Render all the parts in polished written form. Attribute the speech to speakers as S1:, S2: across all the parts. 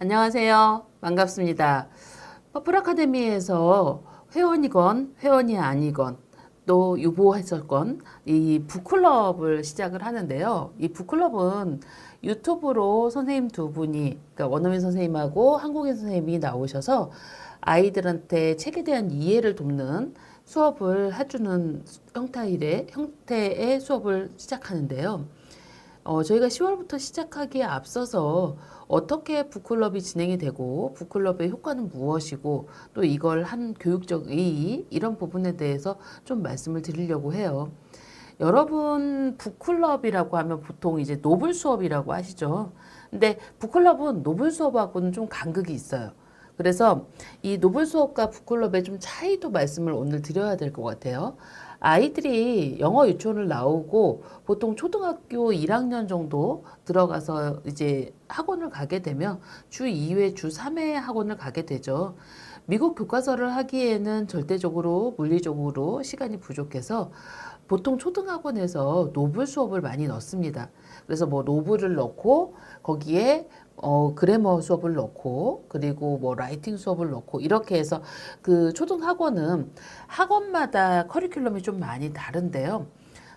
S1: 안녕하세요. 반갑습니다. 퍼플 아카데미에서 회원이건 회원이 아니건 또 유보했었건 이 북클럽을 시작을 하는데요. 이 북클럽은 유튜브로 선생님 두 분이, 그러니까 원어민 선생님하고 한국인 선생님이 나오셔서 아이들한테 책에 대한 이해를 돕는 수업을 해주는 형태의 수업을 시작하는데요. 저희가 10월부터 시작하기에 앞서서 어떻게 북클럽이 진행이 되고 북클럽의 효과는 무엇이고 또 이걸 한 교육적 의의 이런 부분에 대해서 좀 말씀을 드리려고 해요. 여러분 북클럽이라고 하면 보통 이제 노블 수업이라고 하시죠. 근데 북클럽은 노블 수업하고는 좀 간극이 있어요. 그래서 이 노블 수업과 북클럽의 좀 차이도 말씀을 오늘 드려야 될 것 같아요. 아이들이 영어 유치원을 나오고 보통 초등학교 1학년 정도 들어가서 이제 학원을 가게 되면 주 2회, 주 3회 학원을 가게 되죠. 미국 교과서를 하기에는 절대적으로 물리적으로 시간이 부족해서 보통 초등학원에서 노블 수업을 많이 넣습니다. 그래서 뭐 노블을 넣고 거기에 그래머 수업을 넣고 그리고 뭐 라이팅 수업을 넣고 이렇게 해서 그 초등학원은 학원마다 커리큘럼이 좀 많이 다른데요.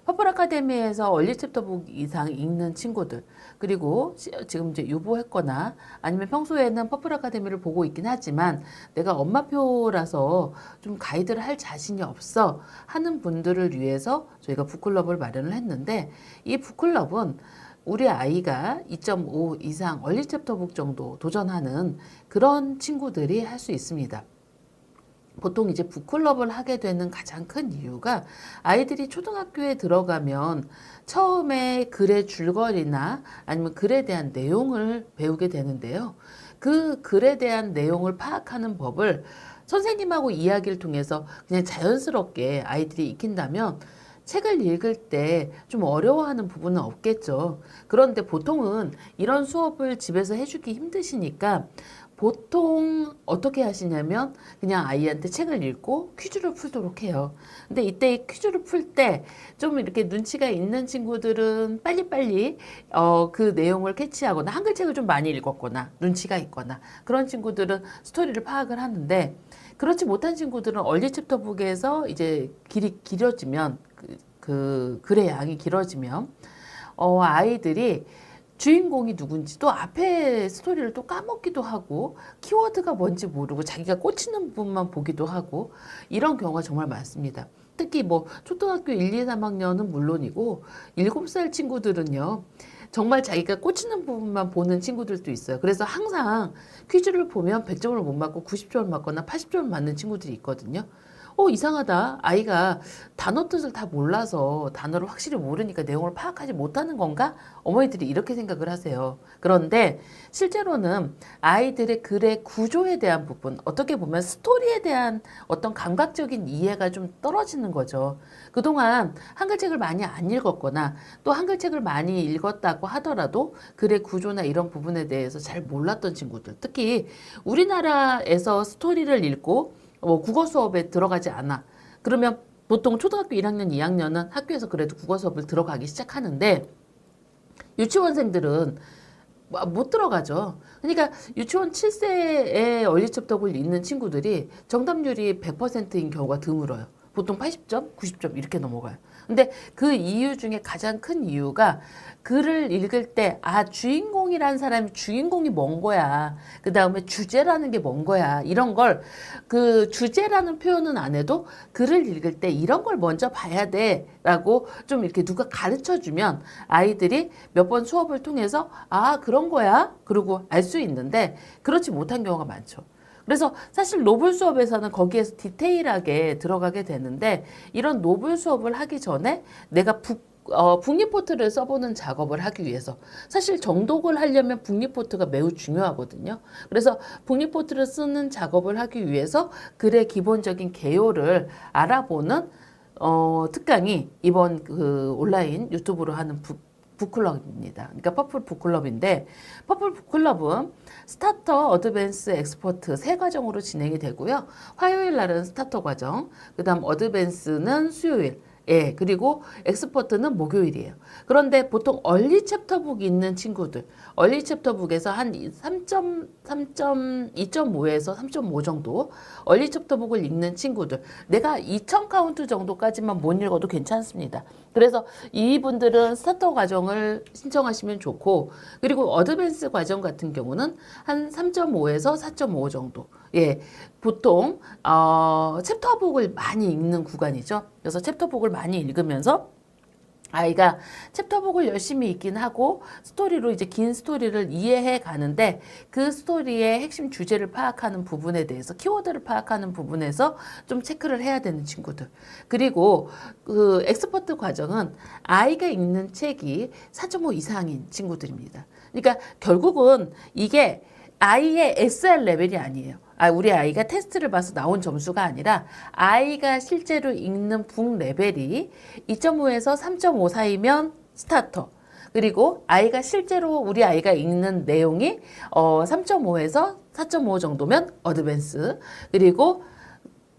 S1: 퍼플 아카데미에서 얼리 챕터북 이상 읽는 친구들 그리고 지금 이제 유보했거나 아니면 평소에는 퍼플 아카데미를 보고 있긴 하지만 내가 엄마표라서 좀 가이드를 할 자신이 없어 하는 분들을 위해서 저희가 북클럽을 마련을 했는데 이 북클럽은 우리 아이가 2.5 이상 얼리 챕터북 정도 도전하는 그런 친구들이 할 수 있습니다. 보통 이제 북클럽을 하게 되는 가장 큰 이유가 아이들이 초등학교에 들어가면 처음에 글의 줄거리나 아니면 글에 대한 내용을 배우게 되는데요. 그 글에 대한 내용을 파악하는 법을 선생님하고 이야기를 통해서 그냥 자연스럽게 아이들이 익힌다면 책을 읽을 때 좀 어려워하는 부분은 없겠죠. 그런데 보통은 이런 수업을 집에서 해주기 힘드시니까 보통 어떻게 하시냐면 그냥 아이한테 책을 읽고 퀴즈를 풀도록 해요. 근데 이때 이 퀴즈를 풀 때 좀 이렇게 눈치가 있는 친구들은 빨리빨리 그 내용을 캐치하거나 한글책을 좀 많이 읽었거나 눈치가 있거나 그런 친구들은 스토리를 파악을 하는데 그렇지 못한 친구들은 얼리 챕터북에서 이제 길이 길어지면 그 글의 양이 길어지면 아이들이 주인공이 누군지 또 앞에 스토리를 또 까먹기도 하고 키워드가 뭔지 모르고 자기가 꽂히는 부분만 보기도 하고 이런 경우가 정말 많습니다. 특히 뭐 초등학교 1, 2, 3학년은 물론이고 7살 친구들은요. 정말 자기가 꽂히는 부분만 보는 친구들도 있어요. 그래서 항상 퀴즈를 보면 100점을 못 맞고 90점을 맞거나 80점을 맞는 친구들이 있거든요. 이상하다. 아이가 단어 뜻을 다 몰라서 단어를 확실히 모르니까 내용을 파악하지 못하는 건가? 어머니들이 이렇게 생각을 하세요. 그런데 실제로는 아이들의 글의 구조에 대한 부분, 어떻게 보면 스토리에 대한 어떤 감각적인 이해가 좀 떨어지는 거죠. 그동안 한글책을 많이 안 읽었거나 또 한글책을 많이 읽었다고 하더라도 글의 구조나 이런 부분에 대해서 잘 몰랐던 친구들, 특히 우리나라에서 스토리를 읽고 국어 수업에 들어가지 않아. 그러면 보통 초등학교 1학년, 2학년은 학교에서 그래도 국어 수업을 들어가기 시작하는데 유치원생들은 못 들어가죠. 그러니까 유치원 7세에 얼리 챕터북을 읽는 친구들이 정답률이 100%인 경우가 드물어요. 보통 80점, 90점 이렇게 넘어가요. 근데 그 이유 중에 가장 큰 이유가 글을 읽을 때, 주인공이라는 사람이 주인공이 뭔 거야. 그 다음에 주제라는 게 뭔 거야. 이런 걸, 그 주제라는 표현은 안 해도 글을 읽을 때 이런 걸 먼저 봐야 돼. 라고 좀 이렇게 누가 가르쳐 주면 아이들이 몇 번 수업을 통해서, 그런 거야. 그리고 알 수 있는데, 그렇지 못한 경우가 많죠. 그래서 사실 노블 수업에서는 거기에서 디테일하게 들어가게 되는데 이런 노블 수업을 하기 전에 내가 북리포트를 써보는 작업을 하기 위해서 사실 정독을 하려면 북리포트가 매우 중요하거든요. 그래서 북리포트를 쓰는 작업을 하기 위해서 글의 기본적인 개요를 알아보는 특강이 이번 그 온라인 유튜브로 하는 북클럽입니다. 그러니까 퍼플 북클럽인데 퍼플 북클럽은 스타터, 어드밴스, 엑스퍼트 세 과정으로 진행이 되고요. 화요일 날은 스타터 과정, 그 다음 어드밴스는 수요일, 예, 그리고 엑스퍼트는 목요일이에요. 그런데 보통 얼리 챕터북 있는 친구들, 얼리 챕터북에서 한 2.5에서 3.5 정도 얼리 챕터북을 읽는 친구들, 내가 2000 카운트 정도까지만 못 읽어도 괜찮습니다. 그래서 이분들은 스타터 과정을 신청하시면 좋고, 그리고 어드밴스 과정 같은 경우는 한 3.5에서 4.5 정도. 예, 보통 챕터북을 많이 읽는 구간이죠. 그래서 챕터북을 많이 읽으면서 아이가 챕터북을 열심히 읽긴 하고 스토리로 이제 긴 스토리를 이해해 가는데 그 스토리의 핵심 주제를 파악하는 부분에 대해서 키워드를 파악하는 부분에서 좀 체크를 해야 되는 친구들. 그리고 그 엑스퍼트 과정은 아이가 읽는 책이 4.5 이상인 친구들입니다. 그러니까 결국은 이게 아이의 SR 레벨이 아니에요. 우리 아이가 테스트를 봐서 나온 점수가 아니라 아이가 실제로 읽는 북 레벨이 2.5에서 3.5 사이면 스타터. 그리고 아이가 실제로 우리 아이가 읽는 내용이 3.5에서 4.5 정도면 어드밴스. 그리고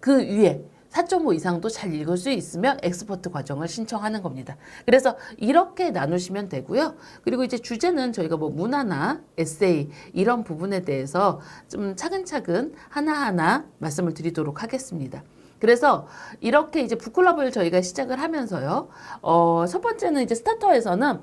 S1: 그 위에 4.5 이상도 잘 읽을 수 있으면 엑스퍼트 과정을 신청하는 겁니다. 그래서 이렇게 나누시면 되고요. 그리고 이제 주제는 저희가 뭐 문화나 에세이 이런 부분에 대해서 좀 차근차근 하나하나 말씀을 드리도록 하겠습니다. 그래서 이렇게 이제 북클럽을 저희가 시작을 하면서요. 첫 번째는 이제 스타터에서는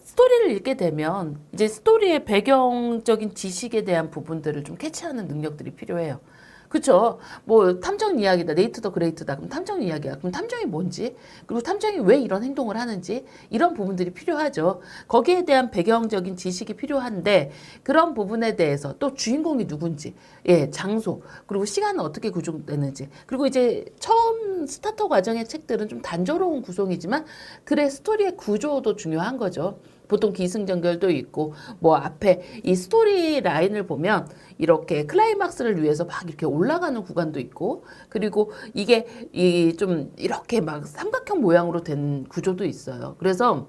S1: 스토리를 읽게 되면 이제 스토리의 배경적인 지식에 대한 부분들을 좀 캐치하는 능력들이 필요해요. 그쵸? 뭐 탐정 이야기다. 네이트 더 그레이트다. 그럼 탐정 이야기야. 그럼 탐정이 뭔지, 그리고 탐정이 왜 이런 행동을 하는지 이런 부분들이 필요하죠. 거기에 대한 배경적인 지식이 필요한데 그런 부분에 대해서 또 주인공이 누군지, 예, 장소, 그리고 시간은 어떻게 구성되는지, 그리고 이제 처음 스타터 과정의 책들은 좀 단조로운 구성이지만 글의 스토리의 구조도 중요한 거죠. 보통 기승전결도 있고 뭐 앞에 이 스토리 라인을 보면 이렇게 클라이막스를 위해서 막 이렇게 올라가는 구간도 있고 그리고 이게 이 좀 이렇게 막 삼각형 모양으로 된 구조도 있어요. 그래서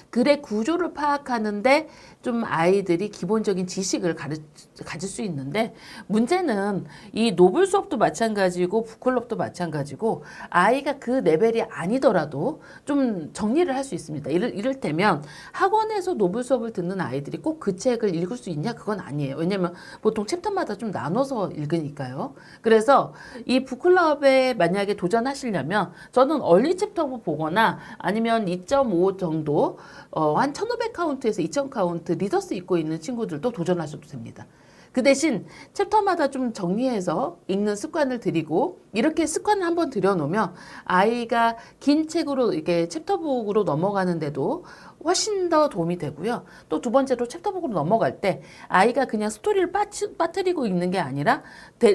S1: 글의 구조를 파악하는데 좀 아이들이 기본적인 지식을 가질 수 있는데 문제는 이 노블 수업도 마찬가지고 북클럽도 마찬가지고 아이가 그 레벨이 아니더라도 좀 정리를 할 수 있습니다. 이를테면 학원에서 노블 수업을 듣는 아이들이 꼭 그 책을 읽을 수 있냐? 그건 아니에요. 왜냐면 보통 챕터마다 좀 나눠서 읽으니까요. 그래서 이 북클럽에 만약에 도전하시려면 저는 얼리 챕터 보거나 아니면 2.5 정도 한 1500 카운트에서 2000 카운트 리더스 읽고 있는 친구들도 도전하셔도 됩니다. 그 대신 챕터마다 좀 정리해서 읽는 습관을 들이고 이렇게 습관을 한번 들여놓으면 아이가 긴 책으로 이렇게 챕터북으로 넘어가는데도 훨씬 더 도움이 되고요. 또 두 번째로 챕터북으로 넘어갈 때 아이가 그냥 스토리를 빠뜨리고 읽는 게 아니라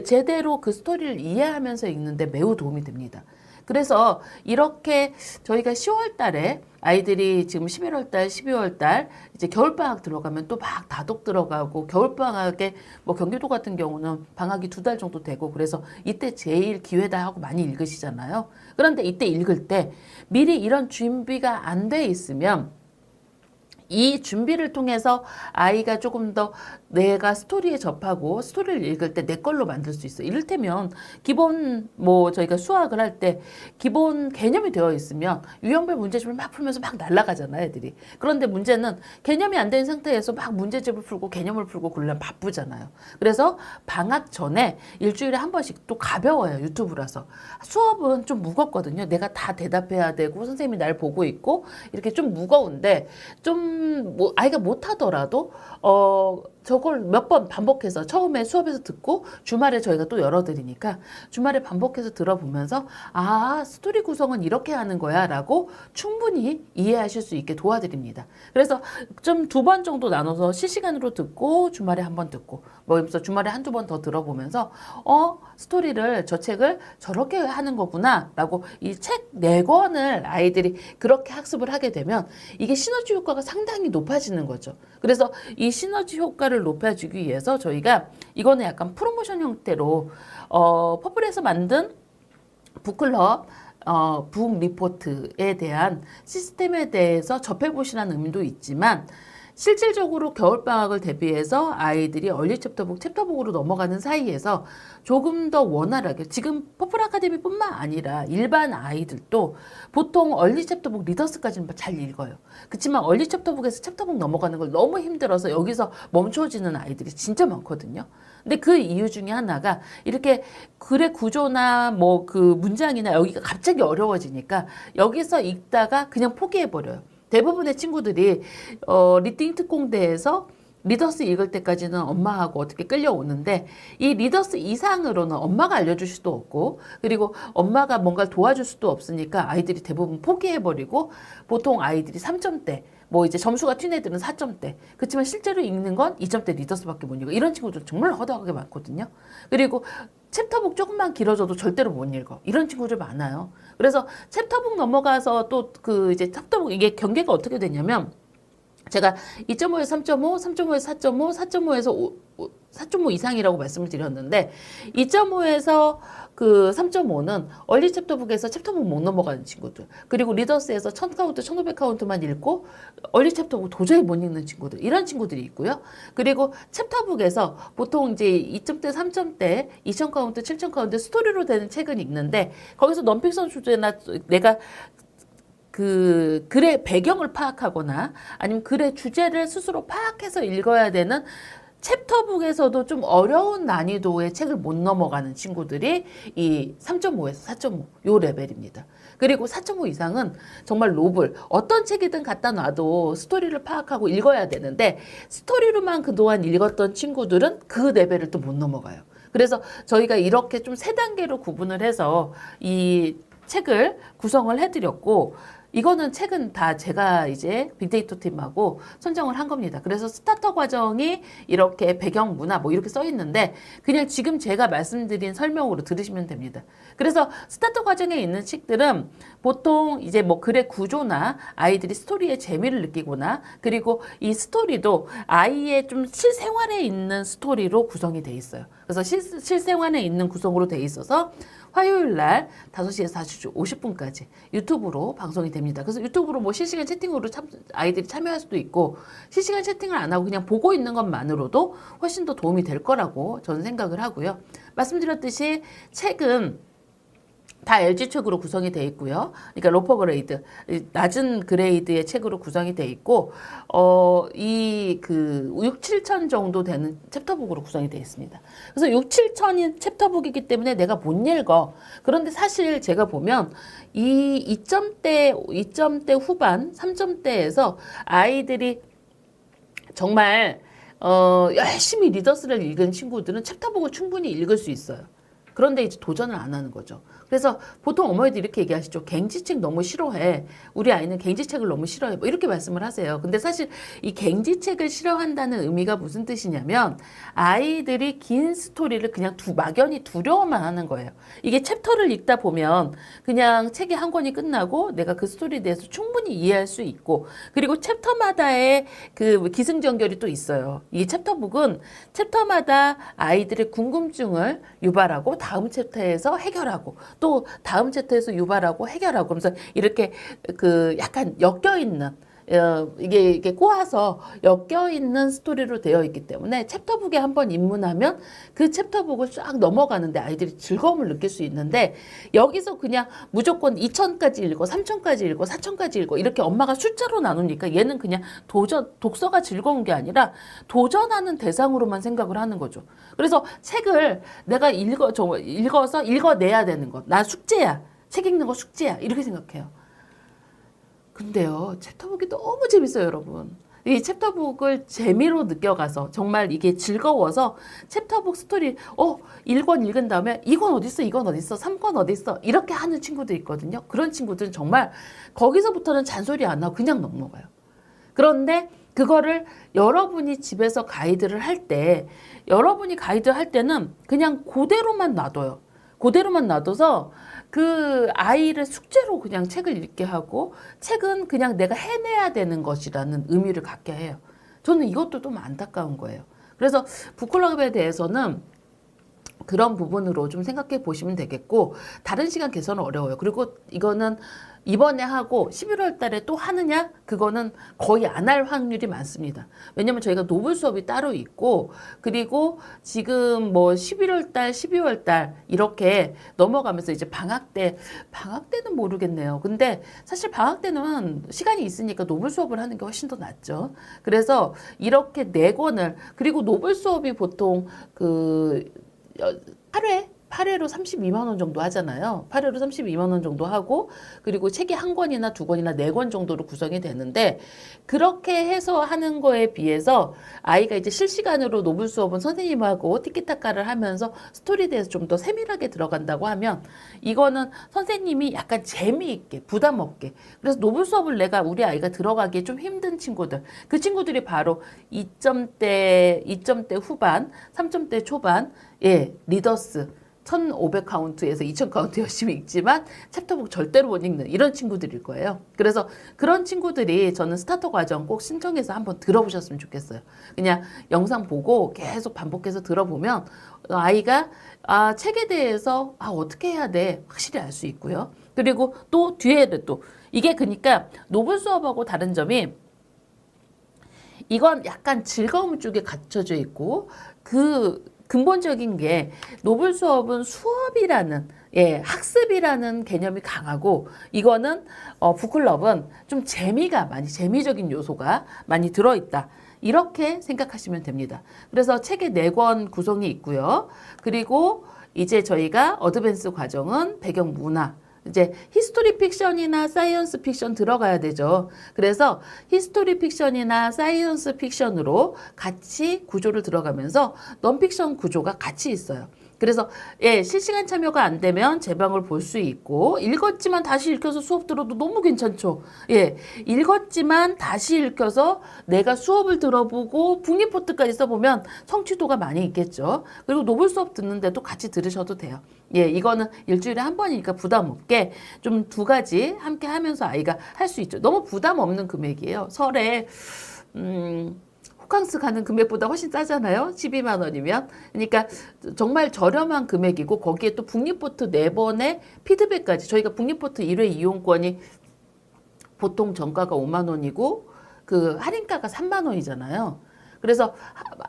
S1: 제대로 그 스토리를 이해하면서 읽는데 매우 도움이 됩니다. 그래서 이렇게 저희가 10월 달에 아이들이 지금 11월 달, 12월 달 이제 겨울방학 들어가면 또 막 다독 들어가고 겨울방학에 뭐 경기도 같은 경우는 방학이 2달 정도 되고 그래서 이때 제일 기회다 하고 많이 읽으시잖아요. 그런데 이때 읽을 때 미리 이런 준비가 안 돼 있으면 이 준비를 통해서 아이가 조금 더 내가 스토리에 접하고 스토리를 읽을 때 내 걸로 만들 수 있어요. 이를테면 기본 뭐 저희가 수학을 할 때 기본 개념이 되어 있으면 유형별 문제집을 막 풀면서 막 날아가잖아요, 애들이. 그런데 문제는 개념이 안 된 상태에서 막 문제집을 풀고 개념을 풀고 그러려면 바쁘잖아요. 그래서 방학 전에 일주일에 한 번씩 또 가벼워요, 유튜브라서. 수업은 좀 무겁거든요. 내가 다 대답해야 되고 선생님이 날 보고 있고 이렇게 좀 무거운데 좀 뭐 아이가 못하더라도 저걸 몇 번 반복해서 처음에 수업에서 듣고 주말에 저희가 또 열어드리니까 주말에 반복해서 들어보면서 아 스토리 구성은 이렇게 하는 거야 라고 충분히 이해하실 수 있게 도와드립니다. 그래서 좀 2번 정도 나눠서 실시간으로 듣고 주말에 한 번 듣고 뭐 그래서 주말에 한두 번 더 들어보면서 스토리를 저 책을 저렇게 하는 거구나 라고 이 책 4권을 아이들이 그렇게 학습을 하게 되면 이게 시너지 효과가 상당히 높아지는 거죠. 그래서 이 시너지 효과를 높여주기 위해서 저희가 이거는 약간 프로모션 형태로 퍼플에서 만든 북클럽 북 리포트에 대한 시스템에 대해서 접해보시라는 의미도 있지만 실질적으로 겨울방학을 대비해서 아이들이 얼리 챕터북, 챕터북으로 넘어가는 사이에서 조금 더 원활하게 지금 퍼플 아카데미뿐만 아니라 일반 아이들도 보통 얼리 챕터북 리더스까지는 잘 읽어요. 그렇지만 얼리 챕터북에서 챕터북 넘어가는 걸 너무 힘들어서 여기서 멈춰지는 아이들이 진짜 많거든요. 근데 그 이유 중에 하나가 이렇게 글의 구조나 뭐 그 문장이나 여기가 갑자기 어려워지니까 여기서 읽다가 그냥 포기해버려요. 대부분의 친구들이 리딩 특공대에서 리더스 읽을 때까지는 엄마하고 어떻게 끌려오는데 이 리더스 이상으로는 엄마가 알려줄 수도 없고 그리고 엄마가 뭔가를 도와줄 수도 없으니까 아이들이 대부분 포기해버리고 보통 아이들이 3점대 뭐 이제 점수가 튄 애들은 4점대 그렇지만 실제로 읽는 건 2점대 리더스밖에 못 읽어 이런 친구들 정말 허다하게 많거든요. 그리고 챕터북 조금만 길어져도 절대로 못 읽어. 이런 친구들 많아요. 그래서 챕터북 넘어가서 또 그 이제 챕터북 이게 경계가 어떻게 되냐면 제가 2.5에서 3.5, 3.5에서 4.5, 4.5에서 4.5 이상이라고 말씀을 드렸는데 2.5에서 그 3.5는 얼리 챕터북에서 챕터북 못 넘어가는 친구들 그리고 리더스에서 1000카운트, 1500카운트만 읽고 얼리 챕터북 도저히 못 읽는 친구들 이런 친구들이 있고요. 그리고 챕터북에서 보통 이제 2점대, 3점대, 2000카운트, 7000카운트 스토리로 되는 책은 읽는데 거기서 넌픽션 주제나 내가 그 글의 배경을 파악하거나 아니면 글의 주제를 스스로 파악해서 읽어야 되는 챕터북에서도 좀 어려운 난이도의 책을 못 넘어가는 친구들이 이 3.5에서 4.5 요 레벨입니다. 그리고 4.5 이상은 정말 노블 어떤 책이든 갖다 놔도 스토리를 파악하고 읽어야 되는데 스토리로만 그동안 읽었던 친구들은 그 레벨을 또 못 넘어가요. 그래서 저희가 이렇게 좀 세 단계로 구분을 해서 이 책을 구성을 해드렸고 이거는 책은 다 제가 이제 빅데이터 팀하고 선정을 한 겁니다. 그래서 스타터 과정이 이렇게 배경 문화 뭐 이렇게 써 있는데 그냥 지금 제가 말씀드린 설명으로 들으시면 됩니다. 그래서 스타터 과정에 있는 책들은 보통 이제 뭐 글의 구조나 아이들이 스토리의 재미를 느끼거나 그리고 이 스토리도 아이의 좀 실생활에 있는 스토리로 구성이 돼 있어요. 그래서 실생활에 있는 구성으로 돼 있어서 화요일 날 5시에서 5시 50분까지 유튜브로 방송이 됩니다. 그래서 유튜브로 뭐 실시간 채팅으로 아이들이 참여할 수도 있고 실시간 채팅을 안 하고 그냥 보고 있는 것만으로도 훨씬 더 도움이 될 거라고 저는 생각을 하고요. 말씀드렸듯이 책은 다 LG 책으로 구성이 되어 있고요. 그러니까 로퍼 그레이드, 낮은 그레이드의 책으로 구성이 되어 있고, 이 그 6, 7천 정도 되는 챕터북으로 구성이 되어 있습니다. 그래서 6, 7천인 챕터북이기 때문에 내가 못 읽어. 그런데 사실 제가 보면 이 2점대 후반, 3점대에서 아이들이 정말 열심히 리더스를 읽은 친구들은 챕터북을 충분히 읽을 수 있어요. 그런데 이제 도전을 안 하는 거죠. 그래서 보통 어머니들 이렇게 얘기하시죠. 갱지책 너무 싫어해. 우리 아이는 갱지책을 너무 싫어해. 뭐 이렇게 말씀을 하세요. 근데 사실 이 갱지책을 싫어한다는 의미가 무슨 뜻이냐면 아이들이 긴 스토리를 그냥 막연히 두려워만 하는 거예요. 이게 챕터를 읽다 보면 그냥 책이 한 권이 끝나고 내가 그 스토리에 대해서 충분히 이해할 수 있고 그리고 챕터마다의 그 기승전결이 또 있어요. 이 챕터북은 챕터마다 아이들의 궁금증을 유발하고 다음 챕터에서 해결하고 또 다음 챕터에서 유발하고 해결하고 그러면서 이렇게 그 약간 엮여있는 이게 꼬아서 엮여있는 스토리로 되어 있기 때문에 챕터북에 한번 입문하면 그 챕터북을 쫙 넘어가는데 아이들이 즐거움을 느낄 수 있는데 여기서 그냥 무조건 2천까지 읽고 3천까지 읽고 4천까지 읽고 이렇게 엄마가 숫자로 나누니까 얘는 그냥 독서가 즐거운 게 아니라 도전하는 대상으로만 생각을 하는 거죠. 그래서 책을 내가 읽어서 읽어내야 되는 것. 나 숙제야. 책 읽는 거 숙제야. 이렇게 생각해요. 근데요, 챕터북이 너무 재밌어요, 여러분. 이 챕터북을 재미로 느껴가서 정말 이게 즐거워서 챕터북 스토리 1권 읽은 다음에 이건 어딨어, 이건 어딨어, 3권 어딨어 이렇게 하는 친구들 있거든요. 그런 친구들은 정말 거기서부터는 잔소리 안 하고 그냥 넘어가요. 그런데 그거를 여러분이 집에서 가이드를 할 때 여러분이 가이드 할 때는 그냥 그대로만 놔둬요. 그대로만 놔둬서 그 아이를 숙제로 그냥 책을 읽게 하고 책은 그냥 내가 해내야 되는 것이라는 의미를 갖게 해요. 저는 이것도 좀 안타까운 거예요. 그래서 북클럽에 대해서는 그런 부분으로 좀 생각해 보시면 되겠고, 다른 시간 개선은 어려워요. 그리고 이거는 이번에 하고 11월 달에 또 하느냐? 그거는 거의 안 할 확률이 많습니다. 왜냐면 저희가 노블 수업이 따로 있고, 그리고 지금 뭐 11월 달, 12월 달 이렇게 넘어가면서 이제 방학 때는 모르겠네요. 근데 사실 방학 때는 시간이 있으니까 노블 수업을 하는 게 훨씬 더 낫죠. 그래서 이렇게 네 권을, 그리고 노블 수업이 보통 그 8회로 32만 원 정도 하잖아요. 8회로 32만 원 정도 하고, 그리고 책이 한 권이나 두 권이나 네 권 정도로 구성이 되는데, 그렇게 해서 하는 거에 비해서 아이가 이제 실시간으로 노블 수업은 선생님하고 티키타카를 하면서 스토리에 대해서 좀 더 세밀하게 들어간다고 하면, 이거는 선생님이 약간 재미있게 부담 없게, 그래서 노블 수업을 내가 우리 아이가 들어가기에 좀 힘든 친구들, 그 친구들이 바로 2점대 후반, 3점대 초반, 예, 리더스 1500 카운트에서 2000 카운트 열심히 읽지만 챕터북 절대로 못 읽는 이런 친구들일 거예요. 그래서 그런 친구들이 저는 스타터 과정 꼭 신청해서 한번 들어보셨으면 좋겠어요. 그냥 영상 보고 계속 반복해서 들어보면 아이가 책에 대해서 어떻게 해야 돼 확실히 알 수 있고요. 그리고 또 뒤에는 또 이게 그러니까 노블 수업하고 다른 점이, 이건 약간 즐거움 쪽에 갖춰져 있고, 그 근본적인 게 노블 수업은 수업이라는, 학습이라는 개념이 강하고, 이거는 북클럽은 좀 재미적인 요소가 많이 들어있다. 이렇게 생각하시면 됩니다. 그래서 책에 4권 구성이 있고요. 그리고 이제 저희가 어드밴스 과정은 배경 문화, 이제 히스토리 픽션이나 사이언스 픽션 들어가야 되죠. 그래서 히스토리 픽션이나 사이언스 픽션으로 같이 구조를 들어가면서 넌픽션 구조가 같이 있어요. 그래서 실시간 참여가 안 되면 제방을 볼 수 있고, 읽었지만 다시 읽혀서 수업 들어도 너무 괜찮죠. 읽었지만 다시 읽혀서 내가 수업을 들어보고 북리포트까지 써보면 성취도가 많이 있겠죠. 그리고 노블 수업 듣는데도 같이 들으셔도 돼요. 이거는 일주일에 한 번이니까 부담 없게 좀 두 가지 함께 하면서 아이가 할 수 있죠. 너무 부담 없는 금액이에요. 설에 호캉스 가는 금액보다 훨씬 싸잖아요. 12만 원이면. 그러니까 정말 저렴한 금액이고, 거기에 또 북리포트 4번의 피드백까지, 저희가 북리포트 1회 이용권이 보통 정가가 5만 원이고 그 할인가가 3만 원이잖아요. 그래서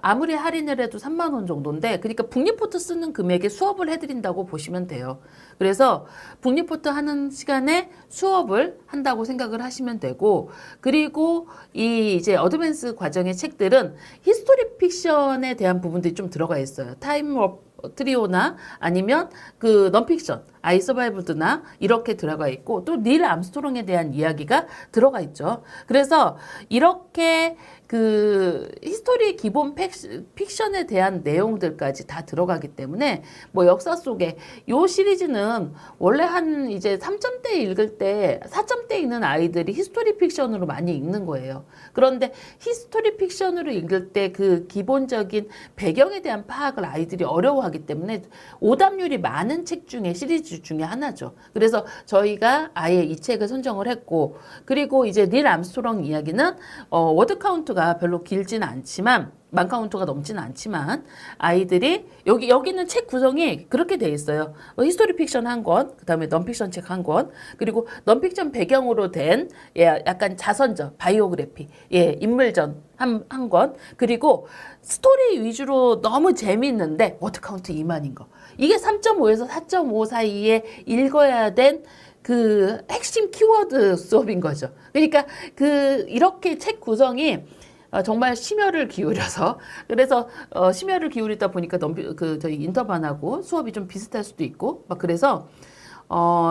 S1: 아무리 할인을 해도 3만 원 정도인데, 그러니까 북리포트 쓰는 금액에 수업을 해드린다고 보시면 돼요. 그래서 북리포트 하는 시간에 수업을 한다고 생각을 하시면 되고, 그리고 이 이제 어드밴스 과정의 책들은 히스토리 픽션에 대한 부분들이 좀 들어가 있어요. 타임 트리오나 아니면 그 넌픽션, 아이 서바이브드나 이렇게 들어가 있고, 또 닐 암스트롱에 대한 이야기가 들어가 있죠. 그래서 이렇게 그 히스토리 기본 픽션에 대한 내용들까지 다 들어가기 때문에, 뭐 역사 속에 요 시리즈는 원래 한 이제 3점대 읽을 때 4점대 있는 아이들이 히스토리 픽션으로 많이 읽는 거예요. 그런데 히스토리 픽션으로 읽을 때 그 기본적인 배경에 대한 파악을 아이들이 어려워하기 때문에 오답률이 많은 책 중에 시리즈 중에 하나죠. 그래서 저희가 아예 이 책을 선정을 했고, 그리고 이제 닐 암스트롱 이야기는 워드 카운트가 별로 길지는 않지만, 만 카운트가 넘지는 않지만, 아이들이 여기는 책 구성이 그렇게 돼 있어요. 히스토리 픽션 한 권, 그 다음에 넌픽션 책 한 권, 그리고 넌픽션 배경으로 된 약간 자선전, 바이오그래피, 인물전 한 권, 그리고 스토리 위주로 너무 재미있는데 워드 카운트 2만인 거. 이게 3.5에서 4.5 사이에 읽어야 된 그 핵심 키워드 수업인 거죠. 그러니까 이렇게 책 구성이 정말 심혈을 기울여서, 그래서 심혈을 기울이다 보니까 저희 인터반하고 수업이 좀 비슷할 수도 있고 막, 그래서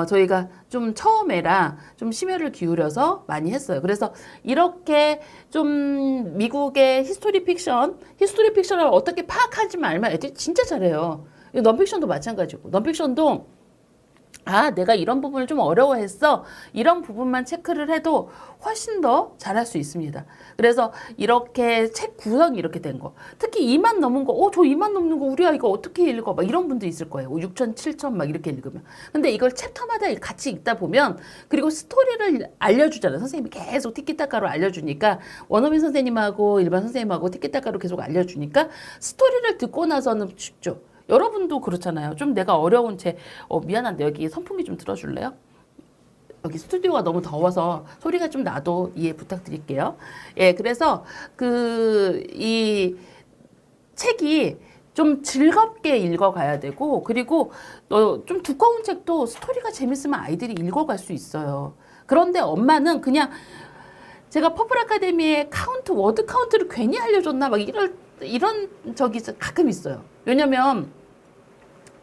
S1: 저희가 좀 처음에라 좀 심혈을 기울여서 많이 했어요. 그래서 이렇게 좀 미국의 히스토리 픽션을 어떻게 파악하지만 알면 애들이 진짜 잘해요. 넌픽션도 마찬가지고, 넌픽션도 내가 이런 부분을 좀 어려워했어, 이런 부분만 체크를 해도 훨씬 더 잘할 수 있습니다. 그래서 이렇게 책 구성이 이렇게 된 거, 특히 2만 넘은 거, 저 2만 넘는 거 우리 아이가 어떻게 읽어, 막 이런 분도 있을 거예요. 6천, 7천 막 이렇게 읽으면. 근데 이걸 챕터마다 같이 읽다 보면, 그리고 스토리를 알려주잖아요. 선생님이 계속 티키타카로 알려주니까, 원어민 선생님하고 일반 선생님하고 티키타카로 계속 알려주니까 스토리를 듣고 나서는 쉽죠. 여러분도 그렇잖아요. 좀 내가 어려운 미안한데 여기 선풍기 좀 틀어줄래요? 여기 스튜디오가 너무 더워서 소리가 좀 나도 이해 부탁드릴게요. 예, 그래서 이 책이 좀 즐겁게 읽어가야 되고, 그리고 좀 두꺼운 책도 스토리가 재밌으면 아이들이 읽어갈 수 있어요. 그런데 엄마는 그냥 제가 퍼플 아카데미의 워드 카운트를 괜히 알려줬나 막 이런 적이 가끔 있어요. 왜냐면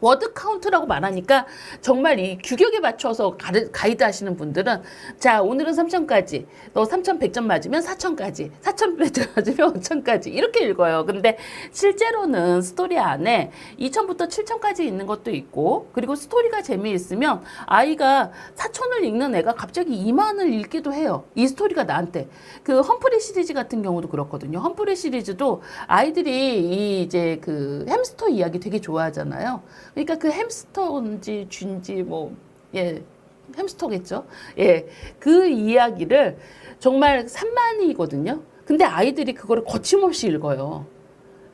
S1: 워드 카운트라고 말하니까 정말 이 규격에 맞춰서 가이드 하시는 분들은 자, 오늘은 3천까지, 너 3,100점 맞으면 4천까지, 4,100점 맞으면 5천까지 이렇게 읽어요. 근데 실제로는 스토리 안에 2천부터 7천까지 있는 것도 있고, 그리고 스토리가 재미있으면 아이가 4천을 읽는 애가 갑자기 2만을 읽기도 해요. 이 스토리가 나한테. 그 험프리 시리즈 같은 경우도 그렇거든요. 험프리 시리즈도 아이들이 이제 그 햄스터 이야기 되게 좋아하잖아요. 그러니까 그 햄스터인지 쥐인지 햄스터겠죠. 예, 그 이야기를 정말 산만이거든요. 근데 아이들이 그거를 거침없이 읽어요.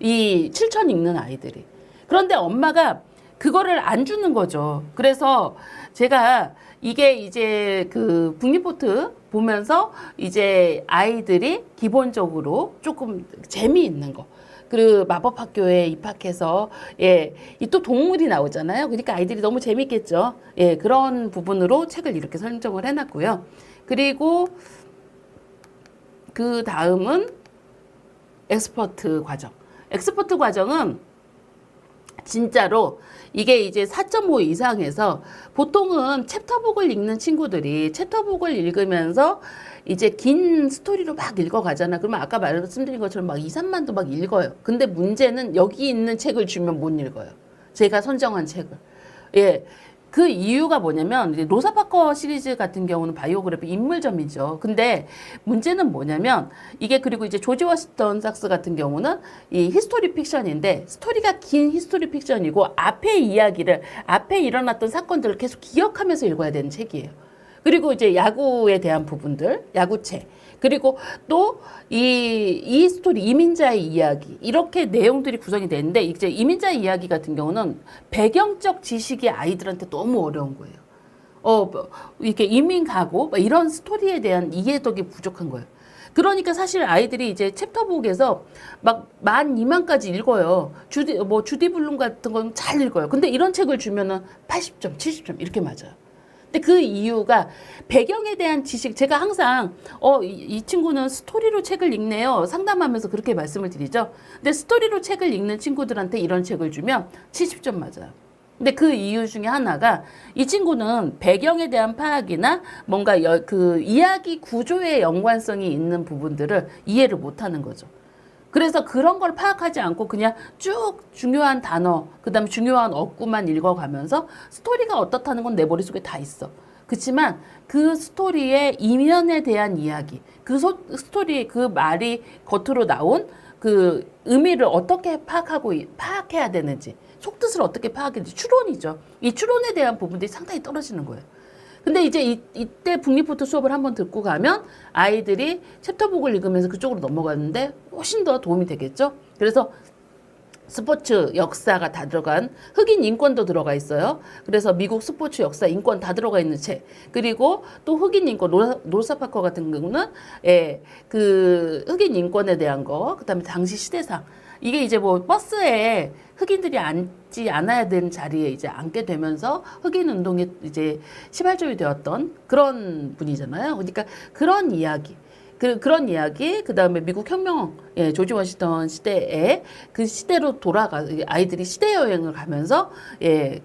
S1: 이 7천 읽는 아이들이. 그런데 엄마가 그거를 안 주는 거죠. 그래서 제가 이게 이제 그 북리포트 보면서 이제 아이들이 기본적으로 조금 재미있는 거. 그 마법학교에 입학해서 이 또 동물이 나오잖아요. 그러니까 아이들이 너무 재밌겠죠. 예, 그런 부분으로 책을 이렇게 선정을 해놨고요. 그리고 그 다음은 엑스퍼트 과정. 엑스퍼트 과정은 진짜로 이게 이제 4.5 이상에서 보통은 챕터북을 읽는 친구들이 챕터북을 읽으면서 이제 긴 스토리로 막 읽어가잖아. 그러면 아까 말씀드린 것처럼 막 2, 3만도 막 읽어요. 근데 문제는 여기 있는 책을 주면 못 읽어요. 제가 선정한 책을. 예. 그 이유가 뭐냐면 로사 파커 시리즈 같은 경우는 바이오그래피 인물점이죠. 근데 문제는 뭐냐면 이게 그리고 이제 조지 워싱턴 삭스 같은 경우는 이 히스토리 픽션인데 스토리가 긴 히스토리 픽션이고 앞에 일어났던 사건들을 계속 기억하면서 읽어야 되는 책이에요. 그리고 이제 야구에 대한 부분들, 야구책. 그리고 또 이 스토리, 이민자의 이야기. 이렇게 내용들이 구성이 되는데, 이제 이민자의 이야기 같은 경우는 배경적 지식이 아이들한테 너무 어려운 거예요. 이렇게 이민 가고, 이런 스토리에 대한 이해력이 부족한 거예요. 그러니까 사실 아이들이 이제 챕터북에서 막 12,000까지 읽어요. 주디 블룸 같은 건 잘 읽어요. 근데 이런 책을 주면은 80점, 70점 이렇게 맞아요. 근데 그 이유가 배경에 대한 지식, 제가 항상 이 친구는 스토리로 책을 읽네요. 상담하면서 그렇게 말씀을 드리죠. 근데 스토리로 책을 읽는 친구들한테 이런 책을 주면 70점 맞아요. 근데 그 이유 중에 하나가 이 친구는 배경에 대한 파악이나 뭔가 그 이야기 구조의 연관성이 있는 부분들을 이해를 못하는 거죠. 그래서 그런 걸 파악하지 않고 그냥 쭉 중요한 단어, 그 다음에 중요한 어구만 읽어가면서 스토리가 어떻다는 건 내 머릿속에 다 있어. 그렇지만 그 스토리의 이면에 대한 이야기, 스토리의 그 말이 겉으로 나온 그 의미를 어떻게 파악해야 되는지, 속뜻을 어떻게 파악해야 되는지, 추론이죠. 이 추론에 대한 부분들이 상당히 떨어지는 거예요. 근데 이제 이때 북리포트 수업을 한번 듣고 가면 아이들이 챕터북을 읽으면서 그쪽으로 넘어가는데 훨씬 더 도움이 되겠죠. 그래서 스포츠 역사가 다 들어간 흑인 인권도 들어가 있어요. 그래서 미국 스포츠 역사 인권 다 들어가 있는 책. 그리고 또 흑인 인권 로사 파커 같은 경우는 그 흑인 인권에 대한 거, 그다음에 당시 시대상. 이게 이제 뭐 버스에 흑인들이 앉지 않아야 되는 자리에 이제 앉게 되면서 흑인 운동에 이제 시발점이 되었던 그런 분이잖아요. 그러니까 그런 이야기. 그런 이야기, 그 다음에 미국 혁명, 조지 워싱턴 시대에 그 시대로 아이들이 시대 여행을 가면서,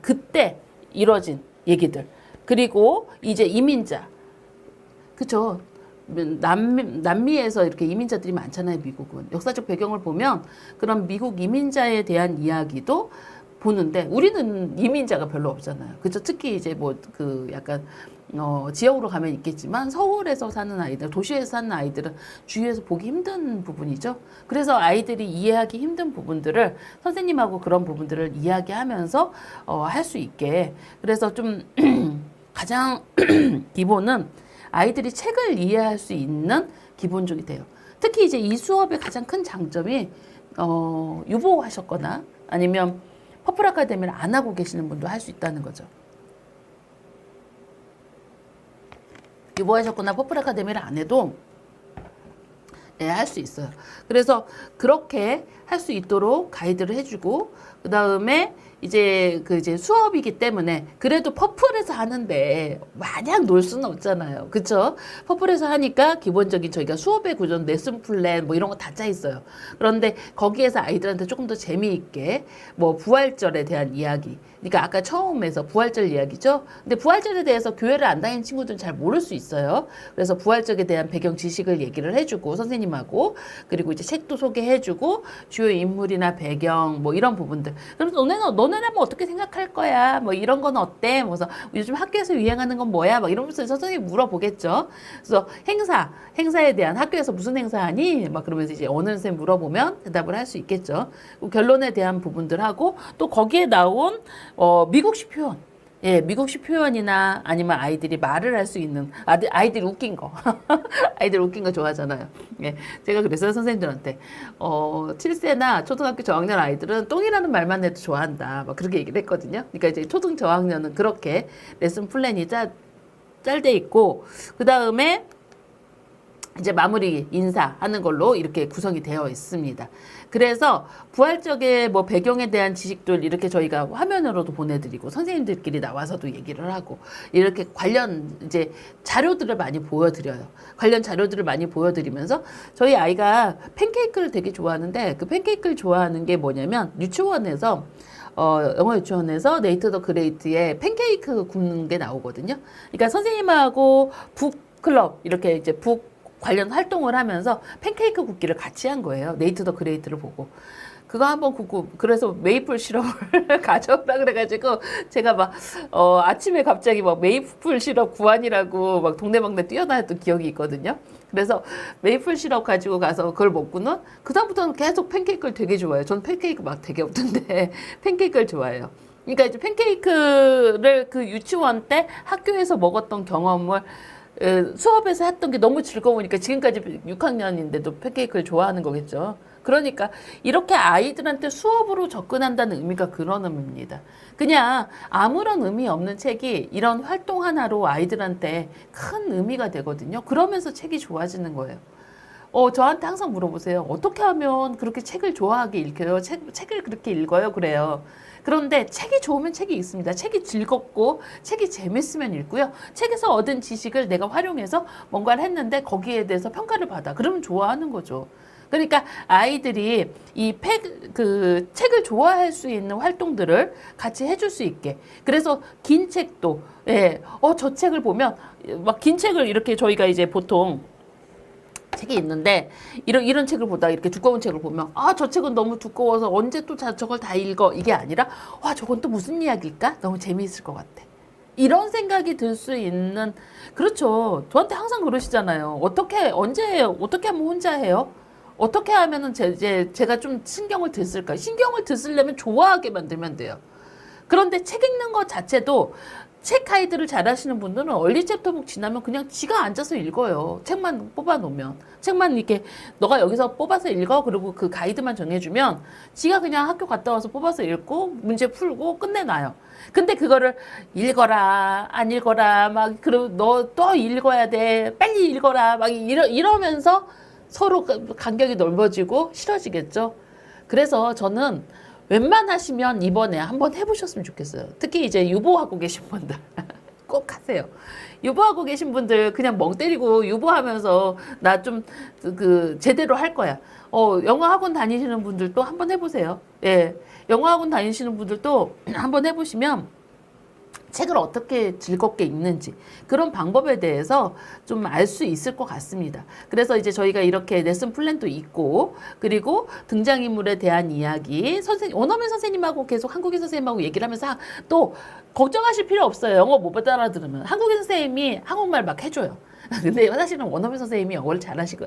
S1: 그때 이뤄진 얘기들. 그리고 이제 이민자. 그쵸. 남미에서 이렇게 이민자들이 많잖아요, 미국은. 역사적 배경을 보면 그런 미국 이민자에 대한 이야기도 보는데 우리는 이민자가 별로 없잖아요. 그죠? 특히 이제 약간 지역으로 가면 있겠지만 서울에서 사는 아이들, 도시에서 사는 아이들은 주위에서 보기 힘든 부분이죠. 그래서 아이들이 이해하기 힘든 부분들을 선생님하고 그런 부분들을 이야기하면서 할 수 있게. 그래서 좀 가장 기본은 아이들이 책을 이해할 수 있는 기본적이 돼요. 특히 이제 이 수업의 가장 큰 장점이 유보하셨거나 아니면 퍼플 아카데미를 안 하고 계시는 분도 할 수 있다는 거죠. 유보하셨거나 퍼플 아카데미를 안 해도 네, 할 수 있어요. 그래서 그렇게 할 수 있도록 가이드를 해주고, 그 다음에 이제 수업이기 때문에 그래도 퍼플에서 하는데 마냥 놀 수는 없잖아요. 그쵸? 퍼플에서 하니까 기본적인 저희가 수업의 구조는 레슨 플랜 뭐 이런 거 다 짜 있어요. 그런데 거기에서 아이들한테 조금 더 재미있게 뭐 부활절에 대한 이야기. 그러니까 아까 처음에서 부활절 이야기죠. 근데 부활절에 대해서 교회를 안 다니는 친구들은 잘 모를 수 있어요. 그래서 부활절에 대한 배경 지식을 얘기를 해주고 선생님하고, 그리고 이제 책도 소개해주고 주요 인물이나 배경 뭐 이런 부분들. 그럼 너네는 뭐 어떻게 생각할 거야? 뭐 이런 건 어때? 그래서 요즘 학교에서 유행하는 건 뭐야? 막 이러면서 선생님이 물어보겠죠. 그래서 행사에 대한, 학교에서 무슨 행사하니? 막 그러면서 이제 어느 선생님 물어보면 대답을 할 수 있겠죠. 결론에 대한 부분들하고 또 거기에 나온 미국식 표현. 예, 미국식 표현이나 아니면 아이들이 말을 할 수 있는, 아이들이 웃긴 거. 아이들 웃긴 거 좋아하잖아요. 예, 제가 그랬어요, 선생님들한테. 7세나 초등학교 저학년 아이들은 똥이라는 말만 해도 좋아한다. 막 그렇게 얘기를 했거든요. 그러니까 이제 초등 저학년은 그렇게 레슨 플랜이 짤돼 있고, 그 다음에 이제 마무리 인사하는 걸로 이렇게 구성이 되어 있습니다. 그래서 부활적의 뭐 배경에 대한 지식들 이렇게 저희가 화면으로도 보내드리고 선생님들끼리 나와서도 얘기를 하고 이렇게 관련 이제 자료들을 많이 보여드려요. 관련 자료들을 많이 보여드리면서 저희 아이가 팬케이크를 되게 좋아하는데 그 팬케이크를 좋아하는 게 뭐냐면 유치원에서 영어 유치원에서 네이트 더 그레이트에 팬케이크 굽는 게 나오거든요. 그러니까 선생님하고 북클럽 이렇게 이제 관련 활동을 하면서 팬케이크 굽기를 같이 한 거예요. 네이트 더 그레이트를 보고. 그거 한번 굽고, 그래서 메이플 시럽을 가져오라 그래가지고, 제가 막, 아침에 갑자기 막 메이플 시럽 구한이라고 막 동네방네 뛰어다녔던 기억이 있거든요. 그래서 메이플 시럽 가지고 가서 그걸 먹고는, 그다음부터는 계속 팬케이크를 되게 좋아해요. 저는 팬케이크 막 되게 없던데, 팬케이크를 좋아해요. 그러니까 이제 팬케이크를 그 유치원 때 학교에서 먹었던 경험을 수업에서 했던 게 너무 즐거우니까 지금까지 6학년인데도 팬케이크를 좋아하는 거겠죠. 그러니까 이렇게 아이들한테 수업으로 접근한다는 의미가 그런 의미입니다. 그냥 아무런 의미 없는 책이 이런 활동 하나로 아이들한테 큰 의미가 되거든요. 그러면서 책이 좋아지는 거예요. 저한테 항상 물어보세요. 어떻게 하면 그렇게 책을 좋아하게 읽혀요? 책을 그렇게 읽어요? 그래요. 그런데 책이 좋으면 책이 있습니다. 책이 즐겁고 책이 재밌으면 읽고요. 책에서 얻은 지식을 내가 활용해서 뭔가를 했는데 거기에 대해서 평가를 받아. 그러면 좋아하는 거죠. 그러니까 아이들이 책을 좋아할 수 있는 활동들을 같이 해줄 수 있게. 그래서 긴 책도, 예, 저 책을 보면, 막 긴 책을 이렇게 저희가 이제 보통 책이 있는데 이런 책을 보다 이렇게 두꺼운 책을 보면 저 책은 너무 두꺼워서 언제 또 저걸 다 읽어 이게 아니라 저건 또 무슨 이야기일까? 너무 재미있을 것 같아. 이런 생각이 들 수 있는, 그렇죠. 저한테 항상 그러시잖아요. 어떻게 하면 혼자 해요? 어떻게 하면은 제가 좀 신경을 드 신경을 드으려면 좋아하게 만들면 돼요. 그런데 책 읽는 것 자체도 책 가이드를 잘 하시는 분들은 얼리 챕터북 지나면 그냥 지가 앉아서 읽어요. 책만 뽑아 놓으면. 책만 이렇게 너가 여기서 뽑아서 읽어. 그리고 그 가이드만 정해주면 지가 그냥 학교 갔다 와서 뽑아서 읽고 문제 풀고 끝내놔요. 근데 그거를 읽어라, 안 읽어라, 막, 그리고 너 또 읽어야 돼. 빨리 읽어라. 막 이러면서 서로 간격이 넓어지고 싫어지겠죠. 그래서 저는 웬만하시면 이번에 한번 해보셨으면 좋겠어요. 특히 이제 유보하고 계신 분들 꼭 하세요. 유보하고 계신 분들 그냥 멍 때리고 유보하면서 나 좀 제대로 할 거야. 영어 학원 다니시는 분들도 한번 해보세요. 예, 영어 학원 다니시는 분들도 한번 해보시면 책을 어떻게 즐겁게 읽는지 그런 방법에 대해서 좀 알 수 있을 것 같습니다. 그래서 이제 저희가 이렇게 레슨 플랜도 있고, 그리고 등장인물에 대한 이야기, 원어민 선생님하고 계속 한국인 선생님하고 얘기를 하면서 또 걱정하실 필요 없어요. 영어 못 알아들으면 한국인 선생님이 한국말 막 해줘요. 근데 사실은 원어민 선생님이 영어를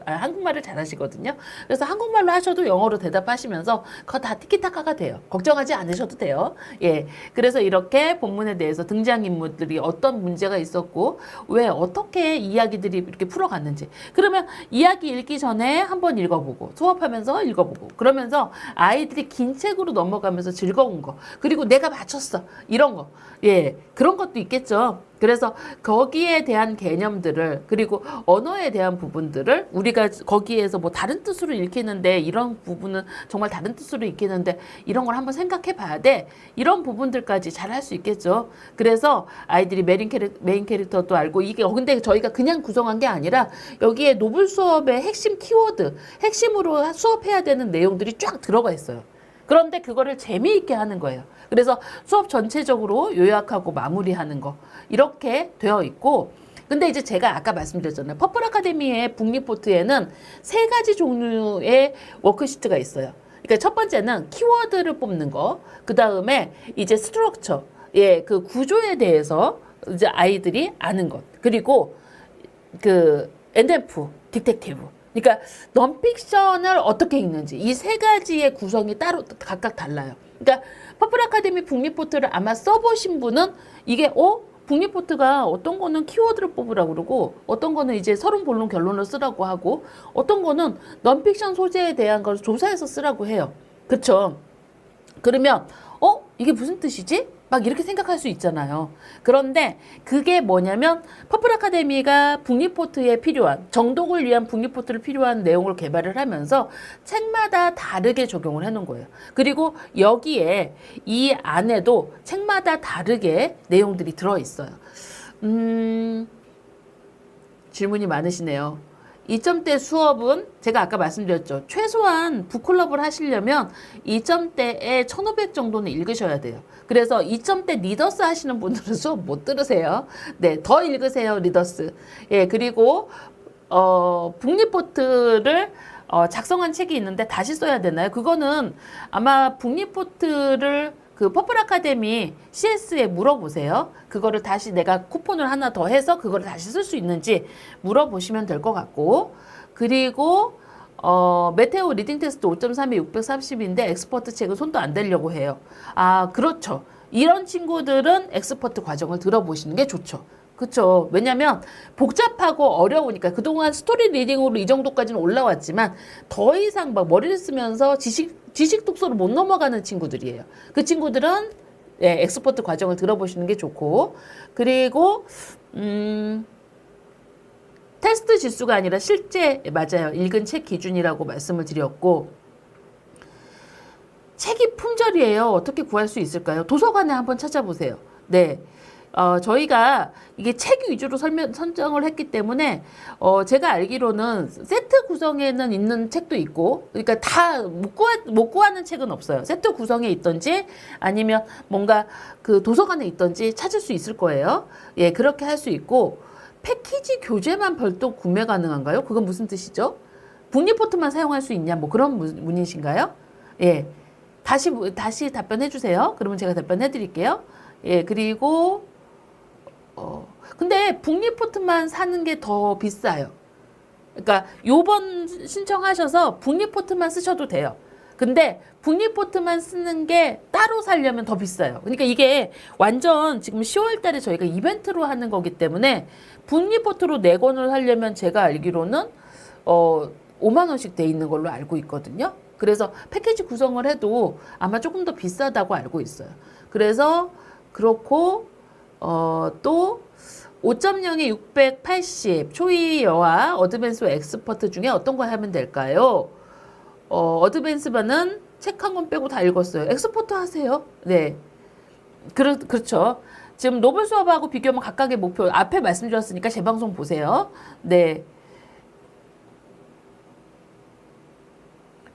S1: 한국말을 잘하시거든요. 그래서 한국말로 하셔도 영어로 대답하시면서 그거 다 티키타카가 돼요. 걱정하지 않으셔도 돼요. 예. 그래서 이렇게 본문에 대해서 등장인물들이 어떤 문제가 있었고, 왜 어떻게 이야기들이 이렇게 풀어갔는지. 그러면 이야기 읽기 전에 한번 읽어보고, 수업하면서 읽어보고, 그러면서 아이들이 긴 책으로 넘어가면서 즐거운 거, 그리고 내가 맞췄어. 이런 거. 예. 그런 것도 있겠죠. 그래서 거기에 대한 개념들을, 그리고 언어에 대한 부분들을 우리가 거기에서 뭐 다른 뜻으로 읽히는데, 이런 부분은 정말 다른 뜻으로 읽히는데 이런 걸 한번 생각해 봐야 돼. 이런 부분들까지 잘 할 수 있겠죠. 그래서 아이들이 메인 캐릭터도 알고, 이게 근데 저희가 그냥 구성한 게 아니라 여기에 노블 수업의 핵심 키워드, 핵심으로 수업해야 되는 내용들이 쫙 들어가 있어요. 그런데 그거를 재미있게 하는 거예요. 그래서 수업 전체적으로 요약하고 마무리하는 거, 이렇게 되어 있고, 근데 이제 제가 아까 말씀드렸잖아요. 퍼플 아카데미의 북리포트에는 3가지 종류의 워크시트가 있어요. 그러니까 첫 번째는 키워드를 뽑는 거, 그 다음에 이제 스트럭처, 예, 그 구조에 대해서 이제 아이들이 아는 것, 그리고 그 NF, 디텍티브. 그러니까 넌픽션을 어떻게 읽는지, 이 3가지의 구성이 따로 각각 달라요. 그러니까 퍼플 아카데미 북리포트를 아마 써보신 분은 이게 북리포트가 어떤 거는 키워드를 뽑으라고 그러고, 어떤 거는 이제 서론 본론 결론을 쓰라고 하고, 어떤 거는 넌픽션 소재에 대한 걸 조사해서 쓰라고 해요. 그쵸? 그러면 이게 무슨 뜻이지? 막 이렇게 생각할 수 있잖아요. 그런데 그게 뭐냐면 퍼플 아카데미가 북리포트에 필요한, 정독을 위한 북리포트를 필요한 내용을 개발을 하면서 책마다 다르게 적용을 해놓은 거예요. 그리고 여기에 이 안에도 책마다 다르게 내용들이 들어있어요. 질문이 많으시네요. 2점대 수업은 제가 아까 말씀드렸죠. 최소한 북클럽을 하시려면 2점대에 1500 정도는 읽으셔야 돼요. 그래서 2점대 리더스 하시는 분들은 수업 못 들으세요. 네, 더 읽으세요, 리더스. 예, 그리고 북리포트를 작성한 책이 있는데 다시 써야 되나요? 그거는 아마 북리포트를 그 퍼플 아카데미 CS에 물어보세요. 그거를 다시 내가 쿠폰을 하나 더 해서 그거를 다시 쓸 수 있는지 물어보시면 될 것 같고, 그리고 메테오 리딩 테스트 5.3이 630인데 엑스퍼트 책은 손도 안 대려고 해요. 아, 그렇죠. 이런 친구들은 엑스퍼트 과정을 들어보시는 게 좋죠. 그렇죠. 왜냐면 복잡하고 어려우니까. 그동안 스토리 리딩으로 이 정도까지는 올라왔지만 더 이상 막 머리를 쓰면서 지식 독서로 못 넘어가는 친구들이에요. 그 친구들은 예, 엑스퍼트 과정을 들어보시는 게 좋고, 그리고 테스트 지수가 아니라 실제, 맞아요, 읽은 책 기준이라고 말씀을 드렸고, 책이 품절이에요. 어떻게 구할 수 있을까요? 도서관에 한번 찾아보세요. 네. 저희가 이게 책 위주로 선정을 했기 때문에, 제가 알기로는 세트 구성에는 있는 책도 있고, 그러니까 다 못 구하는 책은 없어요. 세트 구성에 있던지 아니면 뭔가 그 도서관에 있던지 찾을 수 있을 거예요. 예, 그렇게 할 수 있고, 패키지 교재만 별도 구매 가능한가요? 그건 무슨 뜻이죠? 북리포트만 사용할 수 있냐? 뭐 그런 문의신가요? 예. 다시 답변해 주세요. 그러면 제가 답변해 드릴게요. 예, 그리고, 근데 북리포트만 사는 게 더 비싸요. 그러니까 요번 신청하셔서 북리포트만 쓰셔도 돼요. 근데 북리포트만 쓰는 게 따로 살려면 더 비싸요. 그러니까 이게 완전 지금 10월 달에 저희가 이벤트로 하는 거기 때문에 북리포트로 4권을 하려면 제가 알기로는 5만 원씩 돼 있는 걸로 알고 있거든요. 그래서 패키지 구성을 해도 아마 조금 더 비싸다고 알고 있어요. 그래서 그렇고 또 5.0에 680 초이어와 어드밴스 엑스퍼트 중에 어떤 거 하면 될까요? 어드밴스반은 책 한 권 빼고 다 읽었어요. 엑스퍼트 하세요. 네. 그렇죠. 지금 노블 수업하고 비교하면 각각의 목표, 앞에 말씀드렸으니까 제 방송 보세요. 네.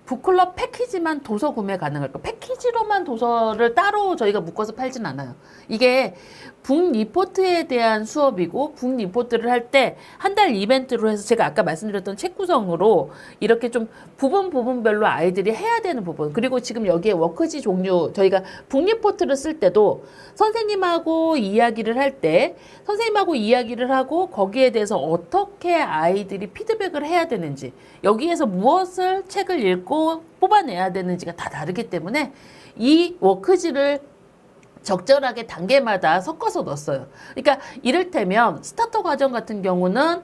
S1: 북클럽 패키지만 도서 구매 가능할까? 패키지로만 도서를 따로 저희가 묶어서 팔진 않아요. 이게 북리포트에 대한 수업이고 북리포트를 할 때 한 달 이벤트로 해서 제가 아까 말씀드렸던 책 구성으로 이렇게 좀 부분별로 아이들이 해야 되는 부분, 그리고 지금 여기에 워크지 종류, 저희가 북리포트를 쓸 때도 선생님하고 이야기를 할 때 선생님하고 이야기를 하고 거기에 대해서 어떻게 아이들이 피드백을 해야 되는지, 여기에서 무엇을 책을 읽고 뽑아내야 되는지가 다 다르기 때문에 이 워크지를 적절하게 단계마다 섞어서 넣었어요. 그러니까 이를테면 스타터 과정 같은 경우는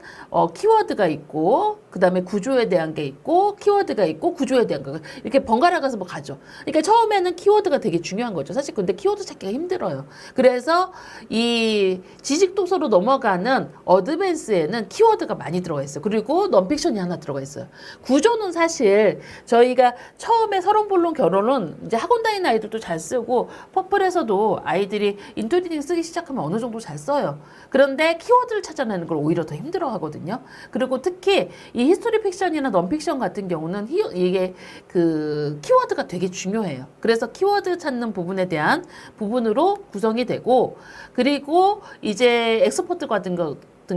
S1: 키워드가 있고 그 다음에 구조에 대한 게 있고 키워드가 있고 구조에 대한 거 이렇게 번갈아 가서 뭐 가죠. 그러니까 처음에는 키워드가 되게 중요한 거죠. 사실 근데 키워드 찾기가 힘들어요. 그래서 이 지식 도서로 넘어가는 어드밴스에는 키워드가 많이 들어가 있어요. 그리고 넌픽션이 하나 들어가 있어요. 구조는 사실 저희가 처음에 서론본론 결론은 이제 학원 다니는 아이들도 잘 쓰고 퍼플에서도 아이들이 인투리딩 쓰기 시작하면 어느 정도 잘 써요. 그런데 키워드를 찾아내는 걸 오히려 더 힘들어 하거든요. 그리고 특히 이 히스토리 픽션이나 넌픽션 같은 경우는 이게 그 키워드가 되게 중요해요. 그래서 키워드 찾는 부분에 대한 부분으로 구성이 되고, 그리고 이제 엑스포트 같은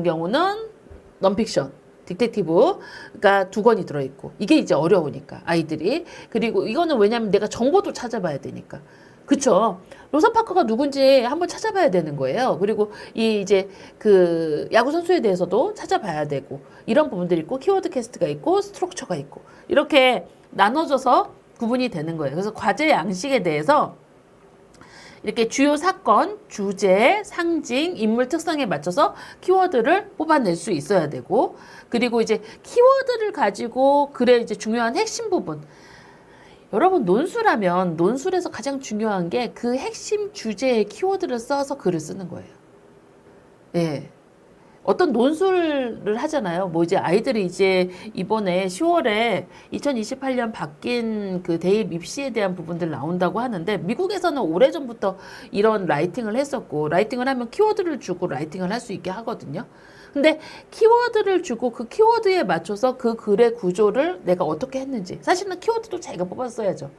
S1: 경우는 넌픽션 딕테티브가 2권이 들어있고, 이게 이제 어려우니까 아이들이. 그리고 이거는 왜냐면 내가 정보도 찾아봐야 되니까. 그쵸. 로사 파커가 누군지 한번 찾아봐야 되는 거예요. 그리고 이 이제 그 야구 선수에 대해서도 찾아봐야 되고, 이런 부분들이 있고, 키워드 캐스트가 있고, 스트럭처가 있고, 이렇게 나눠져서 구분이 되는 거예요. 그래서 과제 양식에 대해서 이렇게 주요 사건, 주제, 상징, 인물 특성에 맞춰서 키워드를 뽑아낼 수 있어야 되고, 그리고 이제 키워드를 가지고 글의 이제 중요한 핵심 부분. 여러분, 논술하면 논술에서 가장 중요한 게 그 핵심 주제의 키워드를 써서 글을 쓰는 거예요. 예. 어떤 논술을 하잖아요. 뭐 이제 아이들이 이제 이번에 10월에 2028년 바뀐 그 대입 입시에 대한 부분들 나온다고 하는데, 미국에서는 오래전부터 이런 라이팅을 했었고, 라이팅을 하면 키워드를 주고 라이팅을 할 수 있게 하거든요. 근데 키워드를 주고 그 키워드에 맞춰서 그 글의 구조를 내가 어떻게 했는지, 사실은 키워드도 자기가 뽑아서 써야죠.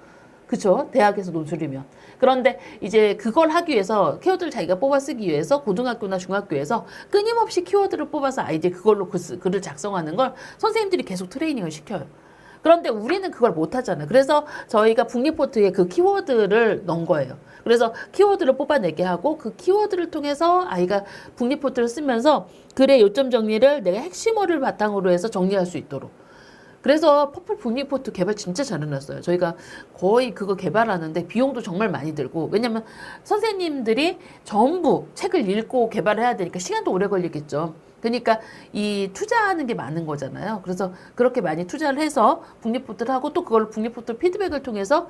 S1: 그쵸? 대학에서 논술이면. 그런데 이제 그걸 하기 위해서 키워드를 자기가 뽑아 쓰기 위해서 고등학교나 중학교에서 끊임없이 키워드를 뽑아서 아이들이 그걸로 글을 작성하는 걸 선생님들이 계속 트레이닝을 시켜요. 그런데 우리는 그걸 못하잖아요. 그래서 저희가 북리포트에 그 키워드를 넣은 거예요. 그래서 키워드를 뽑아내게 하고 그 키워드를 통해서 아이가 북리포트를 쓰면서 글의 요점 정리를 내가 핵심어를 바탕으로 해서 정리할 수 있도록. 그래서 퍼플 북리포트 개발 진짜 잘 해놨어요. 저희가 거의 그거 개발하는데 비용도 정말 많이 들고, 왜냐면 선생님들이 전부 책을 읽고 개발을 해야 되니까 시간도 오래 걸리겠죠. 그러니까 이 투자하는 게 많은 거잖아요. 그래서 그렇게 많이 투자를 해서 북리포트를 하고 또 그걸 북리포트 피드백을 통해서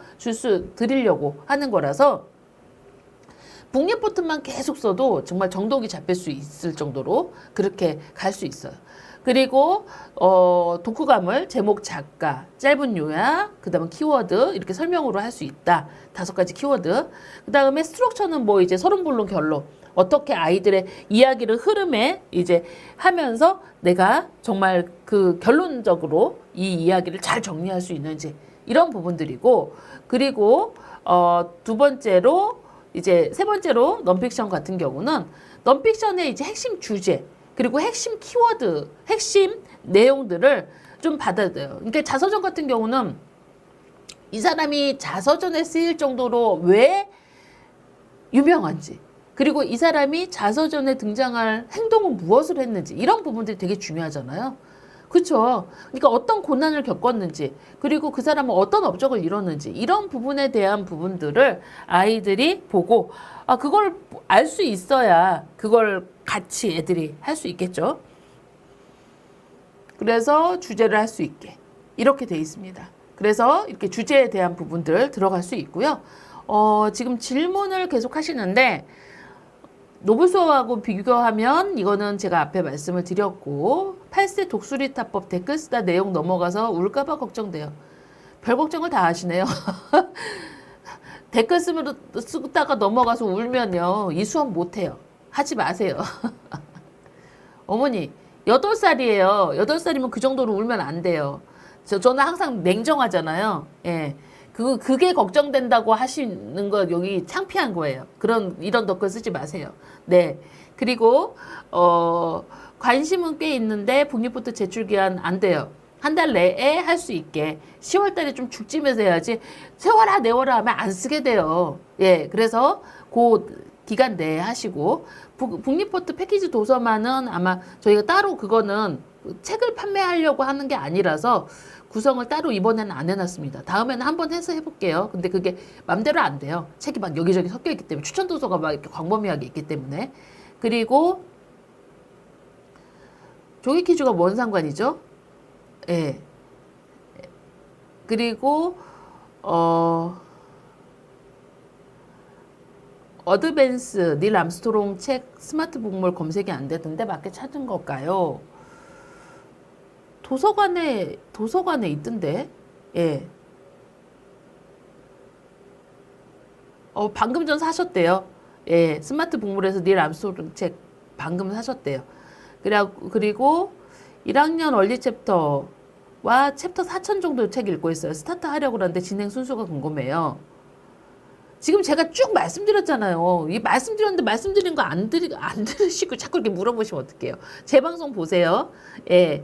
S1: 드리려고 하는 거라서 북리포트만 계속 써도 정말 정독이 잡힐 수 있을 정도로 그렇게 갈 수 있어요. 그리고 독후감을 제목, 작가, 짧은 요약, 그 다음에 키워드 이렇게 설명으로 할 수 있다. 5가지 키워드. 그 다음에 스트럭처는 뭐 이제 서론본론 결론. 어떻게 아이들의 이야기를 흐름에 이제 하면서 내가 정말 그 결론적으로 이 이야기를 잘 정리할 수 있는지, 이런 부분들이고, 그리고 세 번째로 넌픽션 같은 경우는 넌픽션의 이제 핵심 주제, 그리고 핵심 키워드, 핵심 내용들을 좀 받아야 돼요. 그러니까 자서전 같은 경우는 이 사람이 자서전에 쓰일 정도로 왜 유명한지, 그리고 이 사람이 자서전에 등장할 행동은 무엇을 했는지, 이런 부분들이 되게 중요하잖아요. 그렇죠? 그러니까 어떤 고난을 겪었는지, 그리고 그 사람은 어떤 업적을 이뤘는지, 이런 부분에 대한 부분들을 아이들이 보고 그걸 알 수 있어야 그걸 같이 애들이 할 수 있겠죠. 그래서 주제를 할 수 있게 이렇게 돼 있습니다. 그래서 이렇게 주제에 대한 부분들 들어갈 수 있고요. 지금 질문을 계속 하시는데, 노블 수업하고 비교하면 이거는 제가 앞에 말씀을 드렸고, 8세 독수리타법 댓글 쓰다 내용 넘어가서 울까봐 걱정돼요. 별 걱정을 다 하시네요. 댓글 쓰다가 넘어가서 울면요, 이 수업 못해요. 하지 마세요. 어머니 8살이에요. 8살이면 그 정도로 울면 안 돼요. 저는 항상 냉정하잖아요. 예. 그게 걱정된다고 하시는 거 여기 창피한 거예요. 이런 덧글 쓰지 마세요. 네. 그리고, 관심은 꽤 있는데 북리포트 제출 기한 안 돼요. 한 달 내에 할 수 있게 10월 달에 좀 죽지면서 해야지 세워라 내워라 하면 안 쓰게 돼요. 예. 그래서 그 기간 내에 하시고 북리포트 패키지 도서만은 아마 저희가 따로 그거는 책을 판매하려고 하는 게 아니라서 구성을 따로 이번에는 안 해놨습니다. 다음에는 한번 해서 해볼게요. 근데 그게 맘대로 안 돼요. 책이 막 여기저기 섞여 있기 때문에 추천 도서가 막 이렇게 광범위하게 있기 때문에. 그리고 종이 퀴즈가 뭔 상관이죠? 예. 그리고 어드밴스 닐 암스트롱 책 스마트 북몰 검색이 안 되던데 맞게 찾은 걸까요? 도서관에 있던데. 예. 방금 전 사셨대요. 예. 스마트 북몰에서 닐 암스트롱 책 방금 사셨대요. 그리고 1학년 얼리 챕터와 챕터 4천 정도 책 읽고 있어요. 스타트 하려고 그러는데 진행 순서가 궁금해요. 지금 제가 쭉 말씀드렸잖아요. 말씀드렸는데 말씀드린 거 안 들으시고 자꾸 이렇게 물어보시면 어떡해요. 제 방송 보세요. 예.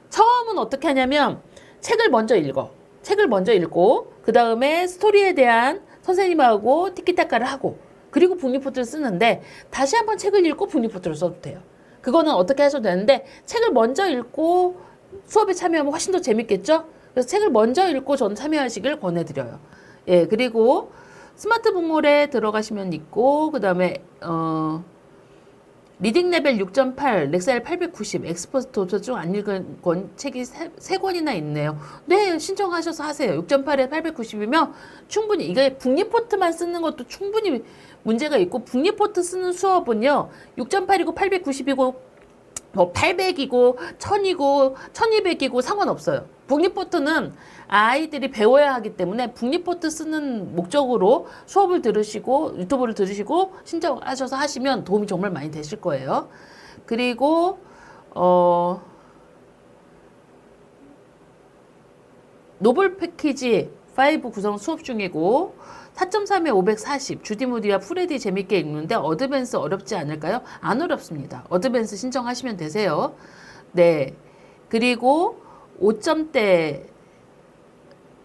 S1: 처음은 어떻게 하냐면 책을 먼저 읽고 그 다음에 스토리에 대한 선생님하고 티키타카를 하고 그리고 북리포트를 쓰는데 다시 한번 책을 읽고 북리포트를 써도 돼요. 그거는 어떻게 하셔도 되는데 책을 먼저 읽고 수업에 참여하면 훨씬 더 재밌겠죠? 그래서 책을 먼저 읽고 전 참여하시길 권해드려요. 예, 그리고 스마트 북몰에 들어가시면 있고 그 다음에 리딩 레벨 6.8, 렉사일 890, 엑스퍼트 도서 중 안 읽은 책이 3권이나 있네요. 네, 신청하셔서 하세요. 6.8에 890이면 충분히, 이게 북리포트만 쓰는 것도 충분히 문제가 있고, 북리포트 쓰는 수업은요, 6.8이고 890이고, 뭐 800이고, 1000이고, 1200이고 상관없어요. 북리포트는 아이들이 배워야 하기 때문에 북리포트 쓰는 목적으로 수업을 들으시고 유튜브를 들으시고 신청하셔서 하시면 도움이 정말 많이 되실 거예요. 그리고 노블 패키지 5 구성 수업 중이고 4.3에 540 주디 무디와 프레디 재밌게 읽는데 어드밴스 어렵지 않을까요? 안 어렵습니다. 어드밴스 신청하시면 되세요. 네. 그리고 5점대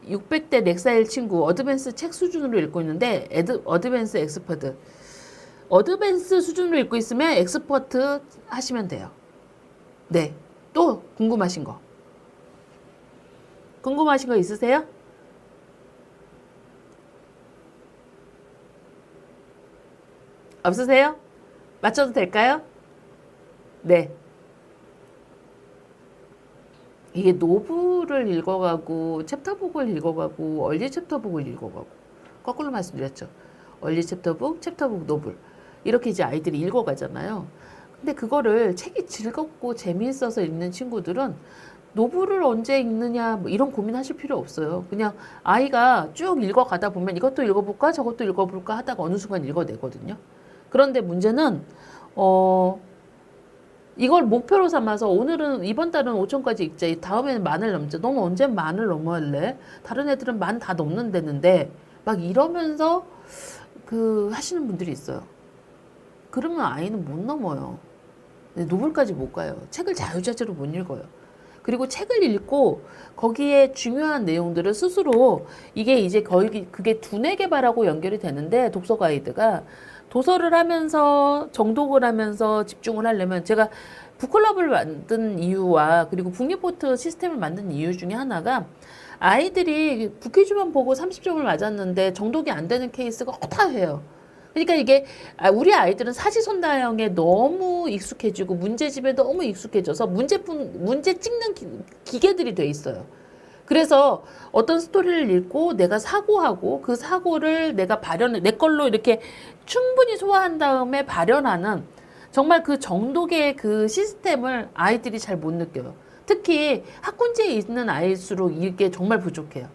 S1: 600대 넥사일 친구 어드밴스 책 수준으로 읽고 있는데 어드밴스 엑스퍼트 어드밴스 수준으로 읽고 있으면 엑스퍼트 하시면 돼요. 네. 또 궁금하신 거 있으세요? 없으세요? 맞춰도 될까요? 네. 이게 노블을 읽어가고 챕터북을 읽어가고 얼리 챕터북을 읽어가고 거꾸로 말씀드렸죠. 얼리 챕터북, 노블 이렇게 이제 아이들이 읽어가잖아요. 근데 그거를 책이 즐겁고 재미있어서 읽는 친구들은 노블을 언제 읽느냐 뭐 이런 고민하실 필요 없어요. 그냥 아이가 쭉 읽어가다 보면 이것도 읽어볼까 저것도 읽어볼까 하다가 어느 순간 읽어내거든요. 그런데 문제는 이걸 목표로 삼아서 오늘은 이번 달은 5천까지 읽자. 다음에는 만을 넘자. 넌 언제 만을 넘어할래? 다른 애들은 만 다 넘는다는데 막 이러면서 하시는 분들이 있어요. 그러면 아이는 못 넘어요. 노블까지 못 가요. 책을 자유자재로 못 읽어요. 그리고 책을 읽고 거기에 중요한 내용들을 스스로 이게 이제 거의 그게 두뇌 개발하고 연결이 되는데 독서 가이드가 도서를 하면서 정독을 하면서 집중을 하려면 제가 북클럽을 만든 이유와 그리고 북리포트 시스템을 만든 이유 중에 하나가 아이들이 북퀴즈만 보고 30점을 맞았는데 정독이 안 되는 케이스가 허다해요. 그러니까 이게 우리 아이들은 사지선다형에 너무 익숙해지고 문제집에 너무 익숙해져서 문제 찍는 기계들이 돼 있어요. 그래서 어떤 스토리를 읽고 내가 사고하고 그 사고를 내가 내 걸로 이렇게 충분히 소화한 다음에 발현하는 정말 그 정독의 그 시스템을 아이들이 잘 못 느껴요. 특히 학군지에 있는 아이일수록 이게 정말 부족해요.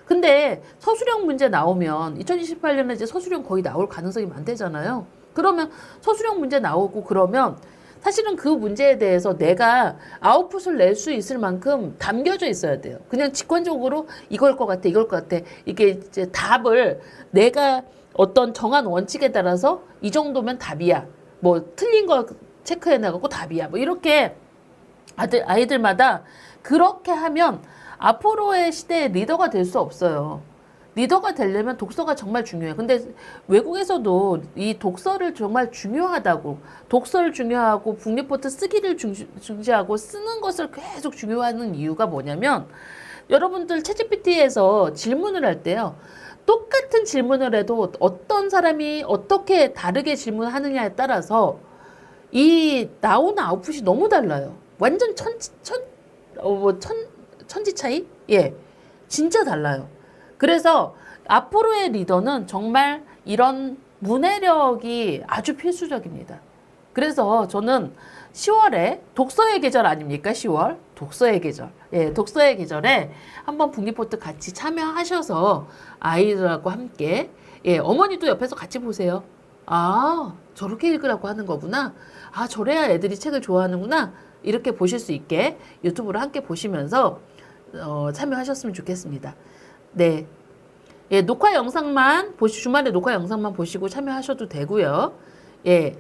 S1: 근데 서술형 문제 나오면 2028년에 이제 서술형 거의 나올 가능성이 많대잖아요. 그러면 서술형 문제 나오고 그러면 사실은 그 문제에 대해서 내가 아웃풋을 낼 수 있을 만큼 담겨져 있어야 돼요. 그냥 직관적으로 이걸 것 같아, 이걸 것 같아. 이게 이제 답을 내가 어떤 정한 원칙에 따라서 이 정도면 답이야. 뭐 틀린 거 체크해 나가고 답이야. 뭐 이렇게 아이들마다 그렇게 하면 앞으로의 시대의 리더가 될 수 없어요. 리더가 되려면 독서가 정말 중요해요. 근데 외국에서도 이 독서를 정말 중요하다고, 독서를 중요하고 북리포트 쓰기를 중시하고 쓰는 것을 계속 중요하는 이유가 뭐냐면, 여러분들 챗GPT에서 질문을 할 때요. 똑같은 질문을 해도 어떤 사람이 어떻게 다르게 질문하느냐에 따라서 이 나오는 아웃풋이 너무 달라요. 완전 천지 차이? 예. 진짜 달라요. 그래서 앞으로의 리더는 정말 이런 문해력이 아주 필수적입니다. 그래서 저는 10월에 독서의 계절 아닙니까? 10월 독서의 계절. 예, 독서의 계절에 한번 북리포트 같이 참여하셔서 아이들하고 함께, 예, 어머니도 옆에서 같이 보세요. 아, 저렇게 읽으라고 하는 거구나. 아, 저래야 애들이 책을 좋아하는구나. 이렇게 보실 수 있게 유튜브로 함께 보시면서 참여하셨으면 좋겠습니다. 네. 예, 녹화 영상만 주말에 녹화 영상만 보시고 참여하셔도 되고요. 예.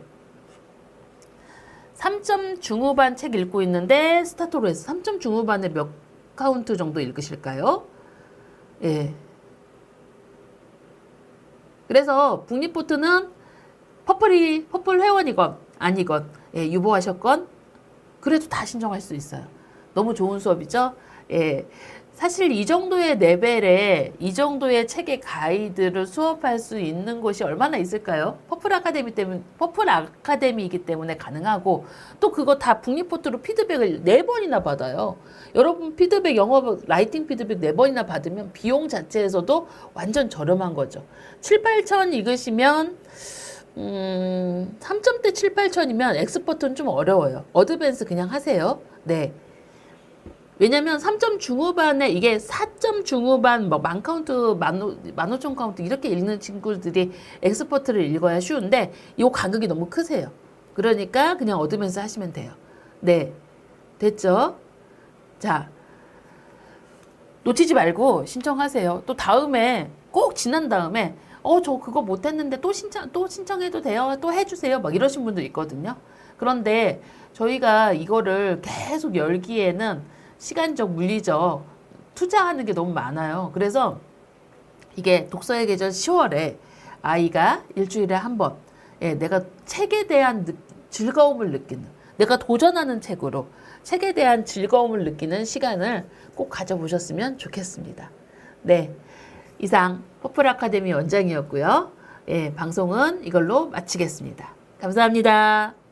S1: 3점 중후반 책 읽고 있는데 스타트로 해서 3점 중후반에 몇 카운트 정도 읽으실까요? 예. 그래서 북리포트는 퍼플 회원이건 아니건, 예, 유보하셨건 그래도 다 신청할 수 있어요. 너무 좋은 수업이죠? 예. 사실 이 정도의 레벨에 이 정도의 책의 가이드를 수업할 수 있는 곳이 얼마나 있을까요? 퍼플 아카데미이기 때문에 가능하고, 또 그거 다 북리포트로 피드백을 4번이나 받아요. 여러분 피드백, 영어 라이팅 피드백 4번이나 받으면 비용 자체에서도 완전 저렴한 거죠. 7, 8천 읽으시면 3점대 7, 8천이면 엑스퍼트는 좀 어려워요. 어드밴스 그냥 하세요. 네. 왜냐면 3점 중후반에 이게 4점 중후반 뭐 만 카운트, 15,000 카운트 이렇게 읽는 친구들이 엑스퍼트를 읽어야 쉬운데 이 간극이 너무 크세요. 그러니까 그냥 어드밴스 하시면 돼요. 네. 됐죠? 자, 놓치지 말고 신청하세요. 또 다음에 꼭 지난 다음에 저 그거 못했는데 또 신청해도 돼요. 또 해주세요. 막 이러신 분도 있거든요. 그런데 저희가 이거를 계속 열기에는 시간적, 물리적 투자하는 게 너무 많아요. 그래서 이게 독서의 계절 10월에 아이가 일주일에 한 번, 예, 내가 책에 대한 즐거움을 느끼는, 내가 도전하는 책으로 책에 대한 즐거움을 느끼는 시간을 꼭 가져보셨으면 좋겠습니다. 네, 이상 퍼플 아카데미 원장이었고요. 예, 방송은 이걸로 마치겠습니다. 감사합니다.